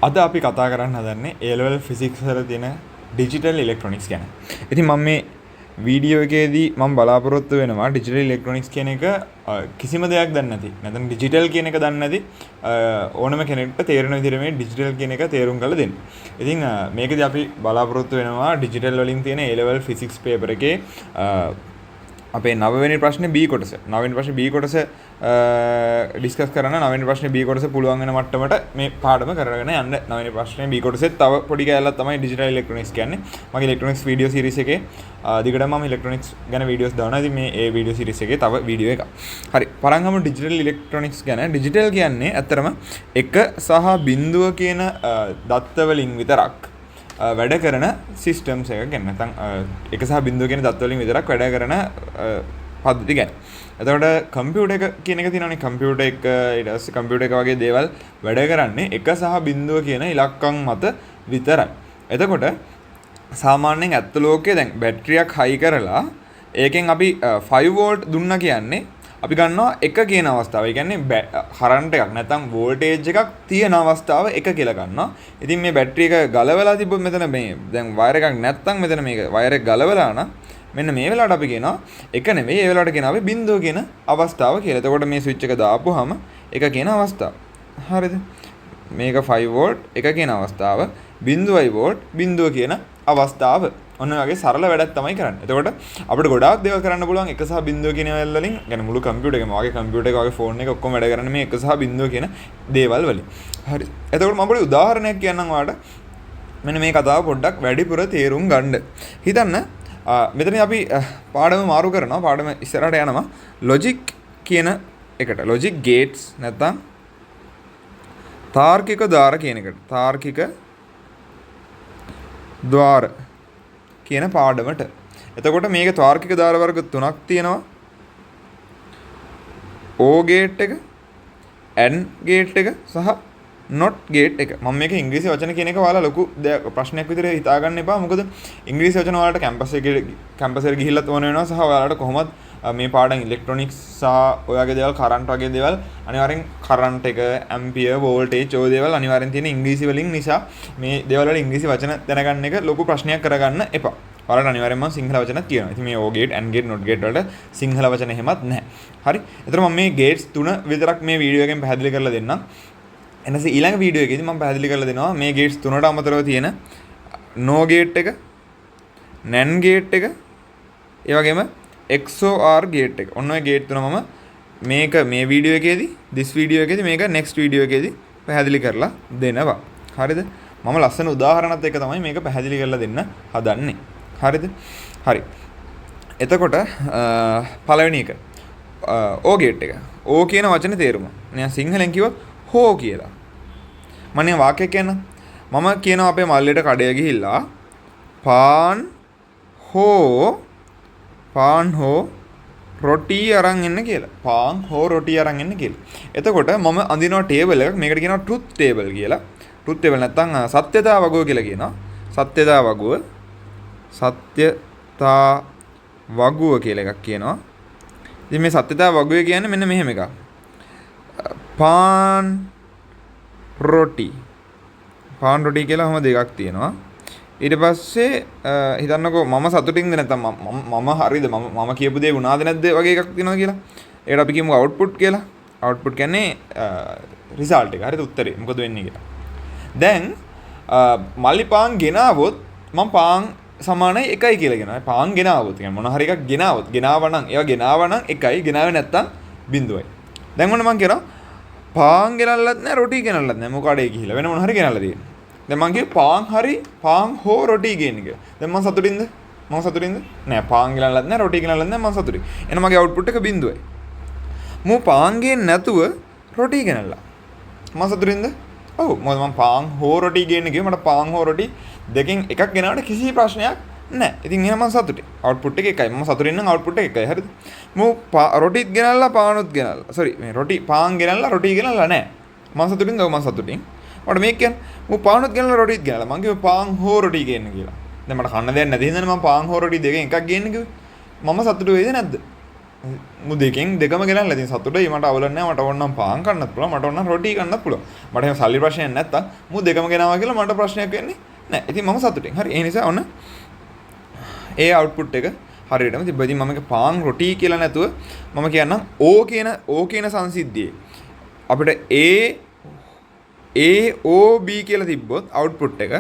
අද අපි කතා කරන්න හදන්නේ A level physics වල තියෙන digital electronics ගැන. ඉතින් මම මේ වීඩියෝ එකේදී මම බලාපොරොත්තු වෙනවා digital electronics කියන එක කිසිම දෙයක් දන්නේ නැති. නැත්නම් digital කියන එක දන්නේ නැති ඕනම කෙනෙක්ට තේරෙන විදිහට මේ digital කියන එක තේරුම් කරලා දෙන්න. ඉතින් මේකදී අපි බලාපොරොත්තු වෙනවා digital වලින් තියෙන A level physics paper එකේ අපේ 9 වෙනි ප්‍රශ්නේ B කොටස. 9 වෙනි ප්‍රශ්නේ B කොටස ඩිස්කස් කරන්න 9 වෙනි ප්‍රශ්නේ B කොටස පුළුවන් වෙන මට්ටමට මේ පාඩම කරගෙන යන්න. 9 වෙනි ප්‍රශ්නේ B කොටසෙත් තව පොඩි කැලලක් තමයි digital electronics කියන්නේ. මගේ electronics video series එකේ දිගටම මම electronics ගැන videos දානවා. ඉතින් මේ ඒ video series එකේ තව video එකක්. හරි. පරන් ගමු digital electronics ගැන. digital කියන්නේ ඇත්තරම 1 සහ 0 කියන දත්ත වලින් විතරක් වැඩ කරන සිස්ටම්ස් එකක් ගැන. නැත්නම් 1 සහ 0 කියන දත්ත වලින් විතරක් වැඩ කරන පද්ධති ගැන. එතකොට කම්පියුටර් එක කියන එක තියෙනවානේ. කම්පියුටර් එක ඊට පස්සේ කම්පියුටර් එක වගේ දේවල් වැඩ කරන්නේ 1 සහ 0 කියන ඉලක්කම් මත විතරයි. එතකොට සාමාන්‍යයෙන් ඇත්ත ලෝකයේ දැන් බැටරියක් හයි කරලා ඒකෙන් අපි 5 වෝල්ට් දුන්නා කියන්නේ අපි ගන්නවා 1 කියන අවස්ථාව. ඒ කියන්නේ කරන්ට් එකක් නැත්නම් වෝල්ටේජ් එකක් තියෙන අවස්ථාව 1 කියලා ගන්නවා. ඉතින් මේ බැටරි එක ගලවලා තිබ්බොත් මෙතන මේ දැන් වයර් එකක් නැත්නම් මෙතන මේක වයර් එක ගලවලා නම් මෙන්න මේ වෙලාවට අපි කියනවා 1 නෙවෙයි ඒ වෙලාවට කියනවා අපි 0 කියන අවස්ථාව කියලා. එතකොට මේ ස්විච් එක දාපුවාම 1 කියන අවස්ථාව. හරිද? මේක 5 වෝල්ට් 1 කියන අවස්ථාව 0යි වෝල්ට් 0 කියන අවස්ථාව. ඔන්න වගේ සරල වැඩක් තමයි කරන්නේ. එතකොට අපිට ගොඩාක් දේවල් කරන්න පුළුවන් 1 සහ 0 කියන ඒවාල් වලින්. يعني මුළු කම්පියුටර් එකම වගේ කම්පියුටර් එක වගේ ෆෝන් එක ඔක්කොම වැඩ කරන්නේ මේ 1 සහ 0 කියන දේවල් වලින්. හරි. එතකොට මම පොඩි උදාහරණයක් කියන්නම් ඔයාලට. මෙන්න මේ කතාව පොඩ්ඩක් වැඩිපුර තේරුම් ගන්න. හිතන්න මෙතන අපි පාඩම මාරු කරනවා. පාඩම ඉස්සරහට යනවා logic කියන එකට. logic gates නැත්නම් තාර්කික ද්වාර කියන එකට. තාර්කික ද්වාර කියන පාඩමට. එතකොට මේක තාර්කික ද්වාර වර්ග 3ක් තියෙනවා. O gate එක, AND gate එක සහ not gate එක. මම මේක ඉංග්‍රීසි වචන කියන එක ඔයාලා ලොකු ප්‍රශ්නයක් විදිහට හිතාගන්න එපා. මොකද ඉංග්‍රීසි වචන ඔයාලට කැම්පස් එකට ගිහිල්ලා තෝරන වෙනවා. සහ ඔයාලට කොහොමද මේ පාඩම් ඉලෙක්ට්‍රොනික්ස් සහ ඔයගේ දේවල් කරන්ට් වගේ දේවල් අනිවාර්යෙන් කරන්ට් එක ඇම්පියර් වෝල්ටේජ් ඔය දේවල් අනිවාර්යෙන් තියෙන ඉංග්‍රීසි වලින් නිසා මේ දේවල් වල ඉංග්‍රීසි වචන දැනගන්න එක ලොකු ප්‍රශ්නයක් කරගන්න එපා. ඔයාලට අනිවාර්යෙන්ම සිංහල වචනක් තියෙනවා. ඉතින් මේ O gate AND gate not gate වලට සිංහල වචන එහෙමත් නැහැ. හරි. ඒතර මම මේ gates තුන විතරක් මේ වීඩියෝ එකෙන් පැහැදිලි කරලා දෙන්නම්. එනස ඊළඟ වීඩියෝ එකේදී මම පැහැදිලි කරලා දෙනවා මේ gates තුනට අමතරව තියෙන no gate එක, NAND gate එක, ඒ වගේම XOR gate එක. ඔන්න ඔය gate තුන මම මේක මේ වීඩියෝ එකේදී this වීඩියෝ එකේදී මේක next වීඩියෝ එකේදී පැහැදිලි කරලා දෙනවා. හරිද? මම ලස්සන උදාහරණත් එක්ක තමයි මේක පැහැදිලි කරලා දෙන්න හදන්නේ. හරිද? හරි. එතකොට පළවෙනි එක O gate එක. O කියන වචනේ තේරුම. මම සිංහලෙන් කිව්වොත් හෝ කියලා. මම වාක්‍යයක් කියන්න. මම කියනවා අපේ මල්ලියට කඩේ ගිහිල්ලා පාන් හෝ රොටි අරන් එන්න කියලා. පාන් හෝ රොටි අරන් එන්න කියලා. එතකොට මම අඳිනවා ටේබල් එකක්. මේකට කියනවා ට්‍රුත් ටේබල් කියලා. ට්‍රුත් ටේබල් නැත්නම් සත්‍යතා වගුව කියලා කියනවා. සත්‍යතා වගුව කියලා එකක් කියනවා. ඉතින් මේ සත්‍යතා වගුවේ කියන්නේ මෙන්න මෙහෙම එකක්. පාන් රොටි කියලා ඔහම දෙකක් තියෙනවා. ඊට පස්සේ හිතන්නකෝ මම සතුටින්ද නැත්නම් මම හරිද මම කියපු දේ වුණාද නැද්ද වගේ එකක් තියෙනවා කියලා. ඒකට අපි කියමු අවුට්පුට් කියලා. අවුට්පුට් කියන්නේ රිසල්ට් එක. හරිද? උත්තරේ මොකද වෙන්නේ කියලා. දැන් මල්ලි පාන් ගෙනාවොත් මම පාන් සමානයි 1යි කියලා කියනවා. පාන් ගෙනාවොත් කියන්නේ මොන හරි එකක් ගෙනාවනම් ඒවා ගෙනාවනම් 1යි ගෙනාවේ නැත්තම් 0යි. දැන් මොන මං කියනවා පාන් ගෙනල්ලත් නැහැ රොටි ගෙනල්ලත් නැහැ. මොකද කඩේ ගිහිල්ලා වෙන මොන හරි ගෙනල්ලා තියෙනවා. දැන් මං කිව්වේ පාන් හෝ රොටි කියන එක. දැන් මං සතුටින්ද? නෑ පාන් ගෙනල්ලත් නැහැ රොටි ගෙනල්ලත් නැහැ මං සතුටින්. එහෙනම් මගේ අවුට්පුට් එක 0යි. මම පාන් ගේන්නේ නැතුව රොටි ගෙනල්ලා. මං සතුටින්ද? ඔව්. මොකද මං පාන් හෝ රොටි ගේන්න කිව්වේ මට පාන් හෝ රොටි දෙකෙන් එකක් ගෙනාවට කිසි ප්‍රශ්නයක් නැහැ. ඉතින් එහෙනම් මං සතුටින්. අවුට්පුට් එක එකයි. මම සතුටින් නම් අවුට්පුට් එක එකයි. හරිද? මම රොටිත් ගෙනල්ලා පානුත් ගෙනල්ලා. sorry මේ පාන් ගෙනල්ලා රොටි ගෙනල්ලා නැහැ. මං සතුටින්ද? ඔව් මං සතුටින්. මට මේක කියන්නේ මම පානුත් ගෙනල්ලා රොටිත් ගෙනල්ලා. මං කිව්වේ පාන් හෝ රොටි ගේන්න කියලා. දැන් මට කන්න දෙයක් නැති හින්දානේ මම පාන් හෝ රොටි දෙකෙන් එකක් ගේන්න කිව්වේ. මම සතුටු වෙයිද නැද්ද? මු දෙකෙන් දෙකම ගෙනල්ලා ඉතින් සතුටුයි මට අවුලක් නැහැ මට ඕනනම් පාන් කන්නත් පුළුවන් මට ඕනනම් රොටි කන්නත් පුළුවන් මට එහෙම සල්ලි ප්‍රශ්නයක් නැත්තම් මු දෙකම ගෙනාවා කියලා මට ප්‍රශ්නයක් වෙන්නේ නැහැ ඉතින් මම සතුටින් හරි ඒ නිසා ඔන්න ඒ අවුට්පුට් එක හරියටම තිබ්බා ඉතින් මම පාන් රොටි කියලා නැතුව මම කියන්නම් ඕ කියන සංසිද්ධියේ අපිට A O B කියලා තිබ්බොත් අවුට්පුට් එක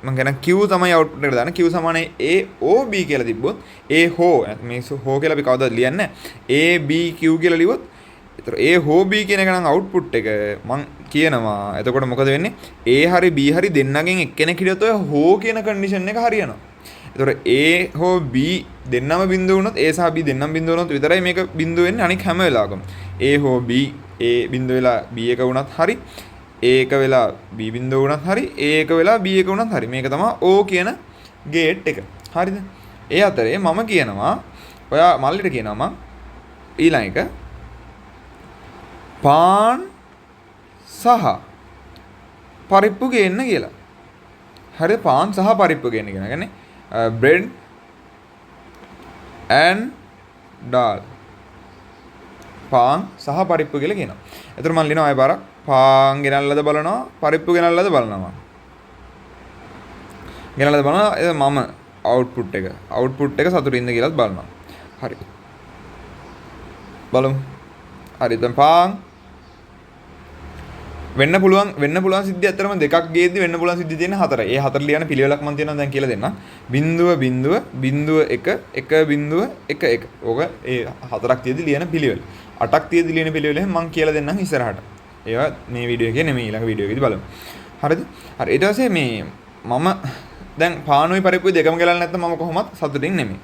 මම කියනවා Q තමයි අවුට්පුට් එකට දාන්න Q සමානයි A O B කියලා තිබ්බොත් A හෝ මේ හෝ කියලා අපි කවදාවත් ලියන්නේ නැහැ A B Q කියලා ලිව්වොත් ඒතර A හෝ B කියන එක නම් අවුට්පුට් එක මම කියනවා එතකොට මොකද වෙන්නේ A හරි B හරි දෙන්නගෙන් එක්කෙනෙක් හිටියොත් ඔය හෝ කියන කන්ඩිෂන් එක හරියනවා එතකොට A හෝ B දෙන්නම බිඳුව වුණොත් A සහ B දෙන්නම බිඳුව වුණොත් විතරයි මේක බිඳුව වෙන්නේ අනික හැම වෙලාවකම A හෝ B A බිඳුව වෙලා B එක වුණත් හරි A එක වෙලා B බිඳුව වුණත් හරි A එක වෙලා B එක වුණත් හරි මේක තමයි O කියන ගේට් එක හරිද ඒ අතරේ මම කියනවා ඔයා මල්ලිට කියනවා මම ඊළඟ එක පාන් සහ පරිප්පු ගේන්න කියලා හරිද පාන් සහ පරිප්පු ගේන්න කියන කියන්නේ bread and dal පාන් සහ පරිප්පු කියලා කියනවා. එතකොට මම ලියනවා ආයෙ පාරක් පාන් ගෙනල්ලාද බලනවා පරිප්පු ගෙනල්ලාද බලනවා. ගෙනල්ලාද බලනවා මම අවුට්පුට් එක සතුටින්ද කියලාත් බලනවා. හරි. බලමු. හරි දැන් පාන් වෙන්න පුළුවන් සිද්ධිය ඇත්තටම දෙකක් ගේද්දි වෙන්න පුළුවන් සිද්ධිය තියෙන හතර. ඒ හතර ලියන පිළිවෙලක් මම තියෙනවා දැන් කියලා දෙන්නම්. බිඳුව බිඳුව බිඳුව 1 1 බිඳුව 1 1. ඕක ඒ හතරක් තියෙද්දි ලියන පිළිවෙල. 8ක් තියෙද්දි ලියන පිළිවෙල මම කියලා දෙන්නම් ඉස්සරහට. ඒවා මේ වීඩියෝ එකේ නෙමෙයි ඊළඟ වීඩියෝ එකේදී බලමු. හරිද? හරි ඊට පස්සේ මේ මම දැන් පානුයි පරිප්පුයි දෙකම ගලලා නැත්නම් මම කොහොමත් සතුටින් නෙමෙයි.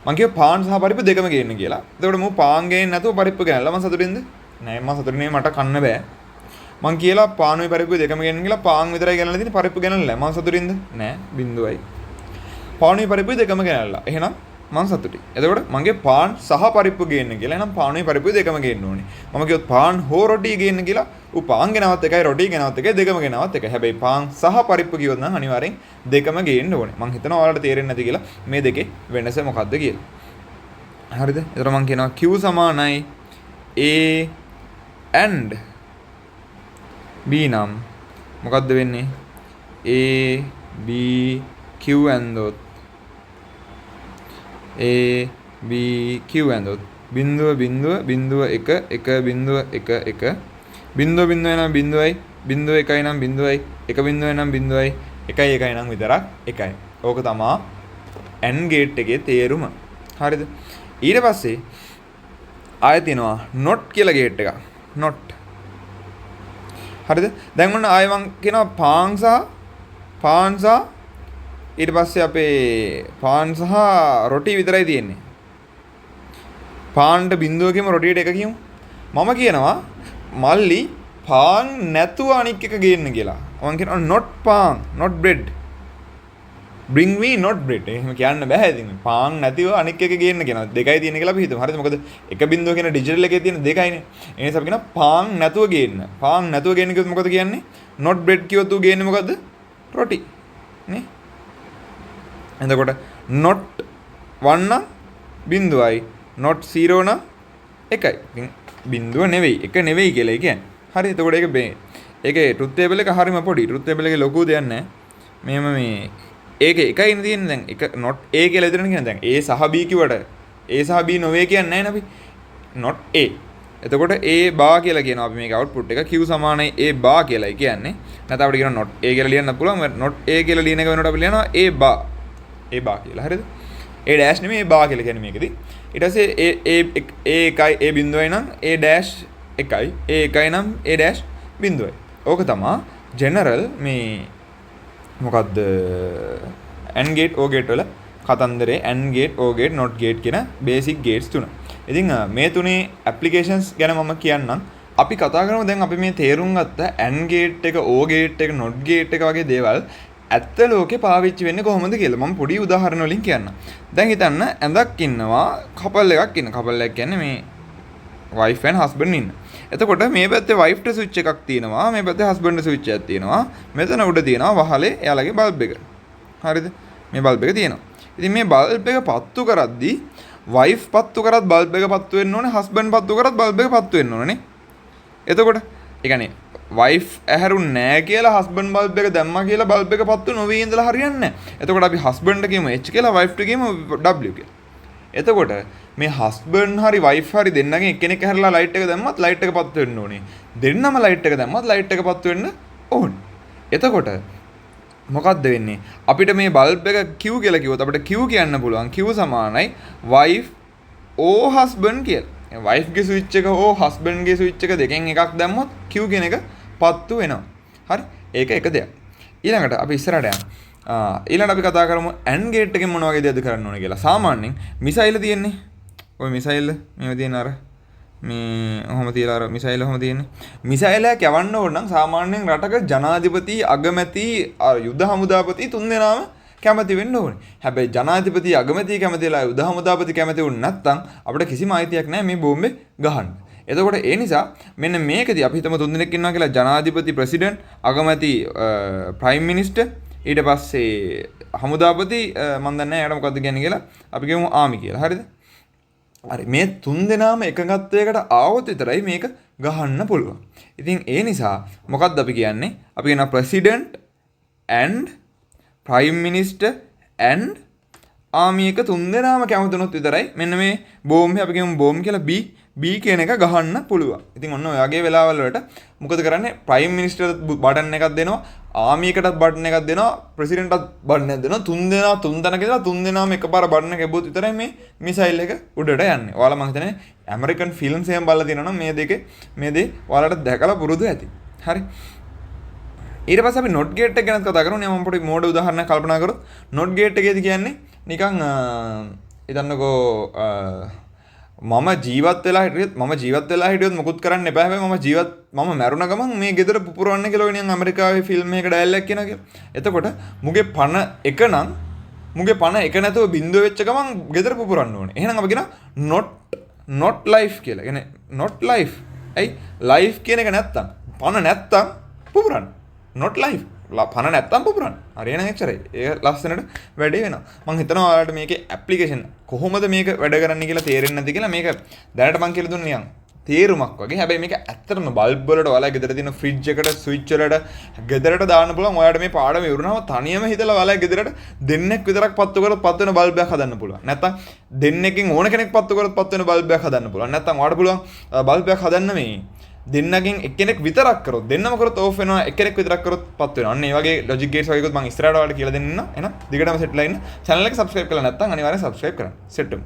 මම කිව්වා පාන් සහ පරිප්පු දෙකම ගේන්න කියලා. එතකොට මම පාන් ගේන්නේ නැතුව පරිප්පු ගන්නලා මම සතුටින්ද? නෑ මම සතුටින් නෙමෙයි මට කන්න බෑ. මං කියලා පානුයි පරිප්පුයි දෙකම ගෙනන්න කියලා පාන් විතරයි ගෙනල්ලා තියෙන්නේ පරිප්පු ගෙනල්ලා නැහැ. මං සතුටින්ද? නෑ බිඳුවයි. පානුයි පරිප්පුයි දෙකම ගෙනල්ලා. එහෙනම් මං සතුටුයි. එතකොට මගේ පාන් සහ පරිප්පු ගේන්න කියලා. එහෙනම් පානුයි පරිප්පුයි දෙකම ගේන්න ඕනේ. මම කිව්වොත් පාන් හෝ රොටි ගේන්න කියලා. ඌ පාන් ගෙනවත් එකයි රොටි ගෙනවත් එකයි දෙකම ගෙනවත් එකයි. හැබැයි පාන් සහ පරිප්පු කිව්වොත් නම් අනිවාර්යෙන් දෙකම ගේන්න ඕනේ. මං හිතනවා ඔයාලට තේරෙන්නේ නැති කියලා මේ දෙකේ වෙනස මොකක්ද කියලා. හරිද? එතකොට මං කියනවා Q සමානයි A and B නම් මොකද්ද වෙන්නේ A B Q ඇන්දොත් A B Q ඇන්දොත් බිඳුව බිඳුව බිඳුව 1 1 බිඳුව 1 1 බිඳුව බිඳුව නම් බිඳුවයි බිඳුව 1යි නම් බිඳුවයි 1 බිඳුවයි නම් බිඳුවයි 1යි 1යි නම් විතරක් 1යි. ඕක තමයි AND ගේට් එකේ තේරුම. හරිද? ඊට පස්සේ ආයෙ තියෙනවා not කියලා ගේට් එකක්. not හරිද? දැන් ඔන්න ආයෙ මං කියනවා පාන් සහ ඊට පස්සේ අපේ පාන් සහ රොටි විතරයි තියෙන්නේ. පාන්ට බිඳුවකම රොටියට එක කියමු. මම කියනවා මල්ලි පාන් නැතුව අනික් එක ගේන්න කියලා. මම කියනවා not පාන් not bread. bring me not bread. එහෙම කියන්න බෑ ඉතින්. පාන් නැතිව අනික් එක ගේන්න කියනවා. දෙකයි තියෙන කියලා අපි හිතමු. හරිද? මොකද එක බිඳුව කියන ඩිජිටල් එකේ තියෙන දෙකයිනේ. ඒ නිසා අපි කියනවා පාන් නැතුව ගේන්න. පාන් නැතුව ගේන්න කිව්වොත් මොකද කියන්නේ? not bread කිව්වොත් ඌ ගේන්නේ මොකද්ද? රොටි. නේ? එතකොට not 1 නම් බිඳුවයි not 0 නම් 1යි. ඉතින් බිඳුව නෙවෙයි 1 නෙවෙයි කියලා කියන්නේ. හරි එතකොට ඒකේ truth table එක හරිම පොඩි. truth table එකේ ලොකු දෙයක් නැහැ. මෙහෙම මේ ඒක එකයිනේ තියෙන්නේ දැන් එක not A කියලා ඉදරන කියන්නේ දැන් A සහ B කිව්වට A සහ B නොවේ කියන්නේ නැහැ නේ අපි. not A. එතකොට A බා කියලා කියනවා අපි මේක output එක Q සමානයි A බා කියලායි කියන්නේ. නැත්නම් අපිට කියනවා not A කියලා ලියන්න පුළුවන්. not A කියලා ලියන එක වෙනකොට අපි ලියනවා A බා. A බා කියලා. හරිද? A dash නෙමෙයි A බා කියලා කියන්නේ මේකෙදි. ඊට පස්සේ A එකයි A බිඳුවයි නම් A dash එකයි. A එකයි නම් A dash බිඳුවයි. ඕක තමයි general මේ මොකද්ද AND gate OR gate වල කතන්දරේ AND gate OR gate not gate කියන basic gates තුන. ඉතින් මේ තුනේ applications ගැන මම කියන්නම්. අපි කතා කරමු දැන් අපි මේ තේරුම් ගත්ත AND gate එක OR gate එක not gate එක වගේ දේවල් ඇත්ත ලෝකේ පාවිච්චි වෙන්නේ කොහොමද කියලා මම පොඩි උදාහරණ වලින් කියන්නම්. දැන් හිතන්න ඇඳක් ඉන්නවා කපල් එකක් ඉන්න. කපල් එකක් කියන්නේ මේ wife and husband ඉන්න. එතකොට මේ පැත්තේ wife ට switch එකක් තියෙනවා. මේ පැත්තේ husband ට switch එකක් තියෙනවා. මෙතන උඩ තියෙනවා වහලේ එයාලගේ බල්බ් එක. හරිද? මේ බල්බ් එක තියෙනවා. ඉතින් මේ බල්බ් එක පත්තු කරද්දී වයිෆ් පත්තු කරත් බල්බ් එක පත්තු වෙන්න ඕනේ, හස්බන්ඩ් පත්තු කරත් බල්බ් එක පත්තු වෙන්න ඕනේ නේ. එතකොට ඒ කියන්නේ වයිෆ් ඇහැරුන්නේ නැහැ කියලා හස්බන්ඩ් බල්බ් එක දැම්මා කියලා බල්බ් එක පත්තු නොවී ඉඳලා හරියන්නේ නැහැ. එතකොට අපි හස්බන්ඩ්ට කියමු H කියලා, වයිෆ්ට කියමු W කියලා. එතකොට මේ හස්බන්ඩ් හරි වයිෆ් හරි දෙන්නගෙන් එක්කෙනෙක් ඇහැරලා ලයිට් එක දැම්මත් ලයිට් එක පත්තු වෙන්න ඕනේ. දෙන්නම ලයිට් එක දැම්මත් ලයිට් එක පත්තු වෙන්න ඕනේ. එතකොට මොකක්ද වෙන්නේ? අපිට මේ බල්බ් එක Q කියලා කිව්වොත් අපිට Q කියන්න පුළුවන්. Q සමානයි wife O husband කියලා. wife ගේ ස්විච් එක හෝ husband ගේ ස්විච් එක දෙකෙන් එකක් දැම්මොත් Q කියන එක පත්තු වෙනවා. හරි? ඒක එක දෙයක්. ඊළඟට අපි ඉස්සරහට යමු. ඊළඟට අපි කතා කරමු AND gate එකෙන් මොන වගේ දේවල්ද කරන්න ඕනේ කියලා. සාමාන්‍යයෙන් මිසයිල් තියෙන්නේ. ඔය මිසයිල් මේව තියෙන අර මේ ඔහොම තියලා අර මිසයිල් ඔහොම තියෙන්නේ. මිසයිලයක් යවන්න ඕන නම් සාමාන්‍යයෙන් රටක ජනාධිපති, අගමැති, යුද හමුදාපති තුන් දෙනාම කැමති වෙන්න ඕනේ. හැබැයි ජනාධිපති, අගමැති කැමතිලා යුද හමුදාපති කැමති වුණ නැත්නම් අපිට කිසිම අයිතියක් නැහැ මේ බෝම්බේ ගහන්න. එතකොට ඒ නිසා මෙන්න මේකදී අපි හිතමු තුන් දෙනෙක් ඉන්නවා කියලා. ජනාධිපති, ප්‍රෙසිඩන්ට්, අගමැති, ප්‍රයිම් මිනිස්ටර්, ඊට පස්සේ හමුදාපති මම දන්නේ නැහැ එයාට මොකද්ද කියන්නේ කියලා. අපි කියමු ආමි කියලා. හරිද? හරි, මේ තුන් දෙනාම එකඟත්වයකට ආවොත් විතරයි මේක ගහන්න පුළුවන්. ඉතින් ඒ නිසා මොකක්ද අපි කියන්නේ? අපි කියනවා president and prime minister and army එක තුන් දෙනාම කැමතුනොත් විතරයි මෙන්න මේ බෝම්බේ අපි කියමු බෝම්බ කියලා B කියන එක ගහන්න පුළුවන්. ඉතින් ඔන්න ඔය වගේ වෙලාවල් වලට මොකද කරන්නේ? ප්‍රයිම් මිනිස්ටර්ට බටන් එකක් දෙනවා, ආමි එකටත් බටන් එකක් දෙනවා, ප්‍රෙසිඩන්ට්ටත් බටන් එකක් දෙනවා. තුන් දෙනා තුන් තැනක ඉඳලා තුන් දෙනාම එකපාර බටන් එක එබුවොත් විතරයි මේ මිසයිල් එක උඩට යන්නේ. ඔයාලා මම හිතන්නේ ඇමරිකන් ෆිල්ම්ස් එහෙම බලලා තියෙනවා නම් මේ දේ ඔයාලට දැකලා පුරුදු ඇති. හරි. ඊට පස්සේ අපි not gate එක ගැන කතා කරමු. මම පොඩි මෝඩ උදාහරණයක් කල්පනා කරොත් not gate එකේදී කියන්නේ නිකන් හිතන්නකෝ මම ජීවත් වෙලා හිටියොත් මොකුත් කරන්න එපා. හැබැයි මම මැරුණ ගමන් මේ ගෙදර පුපුරවන්න කියලා නිකන් ඇමරිකාවේ ෆිල්ම් එකක ඩයලොග් කියනවා කියලා. එතකොට මුගේ පණ එක නැතුව බින්දුව වෙච්ච ගමන් ගෙදර පුපුරන්න ඕනේ. එහෙනම් අපි කියනවා not life කියලා. කියන්නේ not life. ඇයි? life කියන එක නැත්තම් පණ නැත්තම් පුපුරන්න. not life. පණ නැත්තම් පුපුරන්න. හරියන එච්චරයි. ඒක ලස්සනට වැඩේ වෙනවා. මම හිතනවා ඔයාලට මේකේ ඇප්ලිකේෂන් කොහොමද මේක වැඩ කරන්නේ කියලා තේරෙන්නේ නැති කියලා. මේක දැනට මම කියලා දුන්නේ නිකන් තේරුමක් වගේ. හැබැයි මේක ඇත්තටම බල්බ් වලට ඔයාලා ගෙදර තියෙන ෆ්‍රිජ් එකට, ස්විච් වලට ගෙදරට දාන්න පුළුවන්. ඔයාලට මේ පාඩම ඉවරනම තනියම හිතලා ඔයාලා ගෙදරට දෙන්නෙක් විතරක් පත්තු කරොත් පත් වෙන බල්බ් එකක් හදන්න පුළුවන්. නැත්තම් දෙන්නෙක්ගෙන් ඕන කෙනෙක් පත්තු කරොත් පත් වෙන බල්බ් එකක් හදන්න පුළුවන්. නැත්තම් ඔයාලට පුළුවන් බල්බ් එකක් හදන්න මේ දෙන්නගෙන් එක්කෙනෙක් විතරක් කරොත්, දෙන්නම කරොත් ඕෆ් වෙනවා, එක්කෙනෙක් විතරක් කරොත් පත් වෙනවා. අන්න ඒ වගේ ලොජික් ගේට්ස් වගේකුත් මම ඉස්සරහට ඔයාලට කියලා දෙන්න. එහෙනම් දිගටම සෙට්ලා ඉන්න. channel එක subscribe කරලා නැත්නම් අනිවාර්යෙන් subscribe කරන්න. සෙට්ටුම්.